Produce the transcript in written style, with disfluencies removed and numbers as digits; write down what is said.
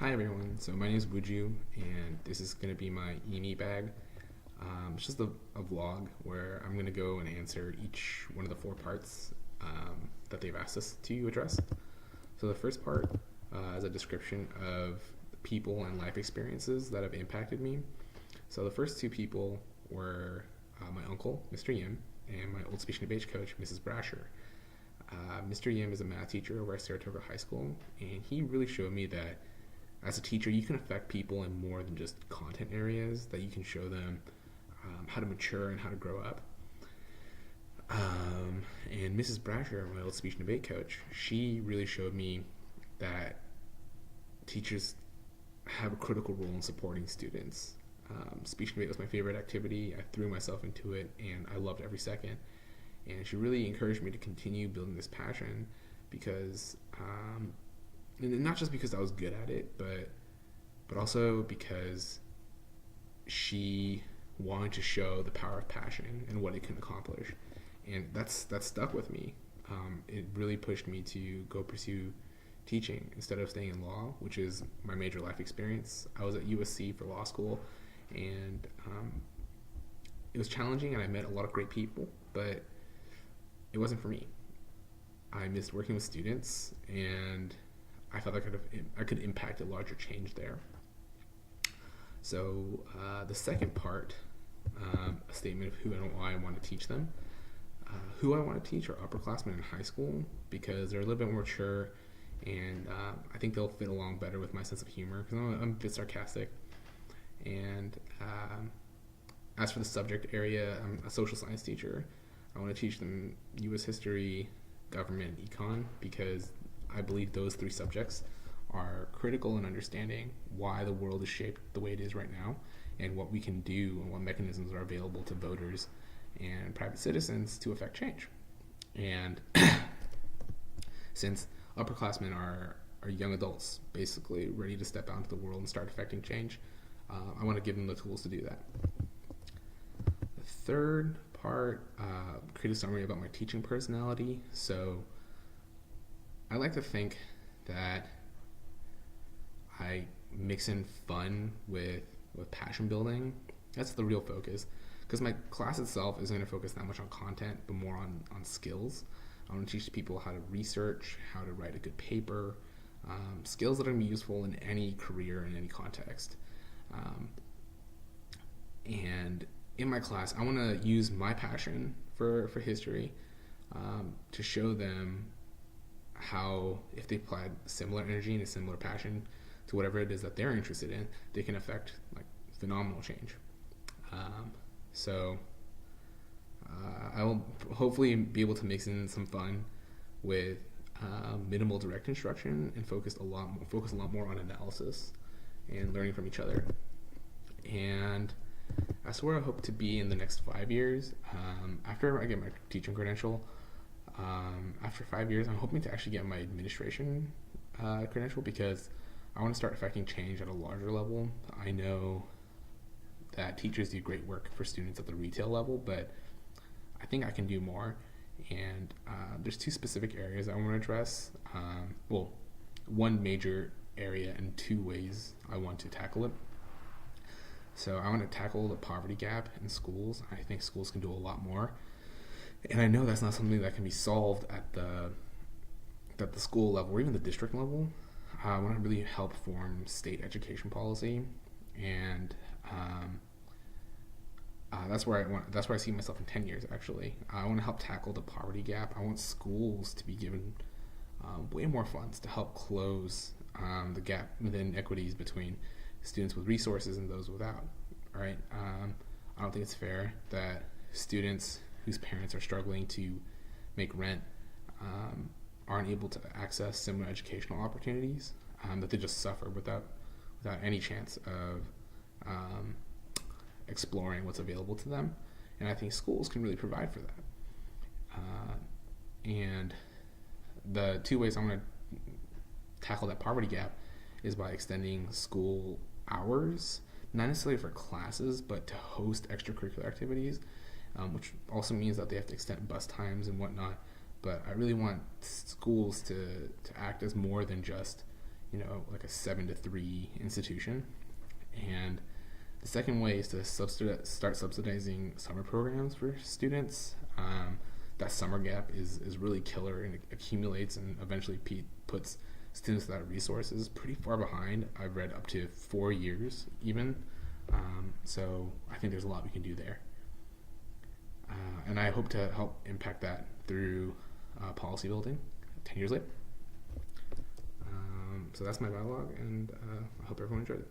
Hi everyone, so my name is Wooju, and this is going to be my EME bag. It's just a vlog where I'm going to go and answer each one of the 4 parts that they've asked us to address. So the first part is a description of people and life experiences that have impacted me. So the first 2 people were my uncle, Mr. Yim, and my old speech and debate coach, Mrs. Brasher. Mr. Yim is a math teacher over at Saratoga High School, and he really showed me that as a teacher, you can affect people in more than just content areas, that you can show them how to mature and how to grow up. And Mrs. Brasher, my old speech and debate coach, she really showed me that teachers have a critical role in supporting students. Speech and debate was my favorite activity. I threw myself into it, and I loved every second. And she really encouraged me to continue building this passion because and not just because I was good at it, but also because she wanted to show the power of passion and what it can accomplish, and that stuck with me. It really pushed me to go pursue teaching instead of staying in law, which is my major life experience. I was at USC for law school, and it was challenging, and I met a lot of great people, but it wasn't for me. I missed working with students, and I felt I could impact a larger change there. So the second part, a statement of who and why I want to teach them. Who I want to teach are upperclassmen in high school because they're a little bit more mature, and I think they'll fit along better with my sense of humor because I'm a bit sarcastic. And as for the subject area, I'm a social science teacher. I want to teach them U.S. history, government, and econ because I believe those 3 subjects are critical in understanding why the world is shaped the way it is right now and what we can do and what mechanisms are available to voters and private citizens to affect change. And since upperclassmen are young adults basically ready to step out into the world and start affecting change, I want to give them the tools to do that. The third part, create a summary about my teaching personality. So I like to think that I mix in fun with passion building. That's the real focus, because my class itself isn't going to focus that much on content, but more on skills. I want to teach people how to research, how to write a good paper, skills that are going to be useful in any career, in any context. And in my class, I want to use my passion for history to show them how, if they applied similar energy and a similar passion to whatever it is that they're interested in, they can affect phenomenal change. So I will hopefully be able to mix in some fun with minimal direct instruction and focus a lot more on analysis and learning from each other. And that's where I hope to be in the next 5 years. After I get my teaching credential, after 5 years, I'm hoping to actually get my administration credential because I want to start affecting change at a larger level. I know that teachers do great work for students at the retail level, but I think I can do more. And there's 2 specific areas I want to address. Well, 1 major area and 2 ways I want to tackle it. So I want to tackle the poverty gap in schools. I think schools can do a lot more. And I know that's not something that can be solved at the school level or even the district level. I want to really help form state education policy, and that's where I see myself in 10 years. Actually, I want to help tackle the poverty gap. I want schools to be given way more funds to help close the gap within inequities between students with resources and those without. All right, I don't think it's fair that students whose parents are struggling to make rent aren't able to access similar educational opportunities, that they just suffer without any chance of exploring what's available to them. And I think schools can really provide for that. And the 2 ways I'm going to tackle that poverty gap is by extending school hours, not necessarily for classes, but to host extracurricular activities, which also means that they have to extend bus times and whatnot. But I really want schools to act as more than just like a 7-3 institution. And the second way is to start subsidizing summer programs for students. That summer gap is really killer, and it accumulates and eventually puts students without resources pretty far behind. I've read up to 4 years even. So I think there's a lot we can do there. And I hope to help impact that through policy building 10 years later. So that's my dialogue, and I hope everyone enjoyed it.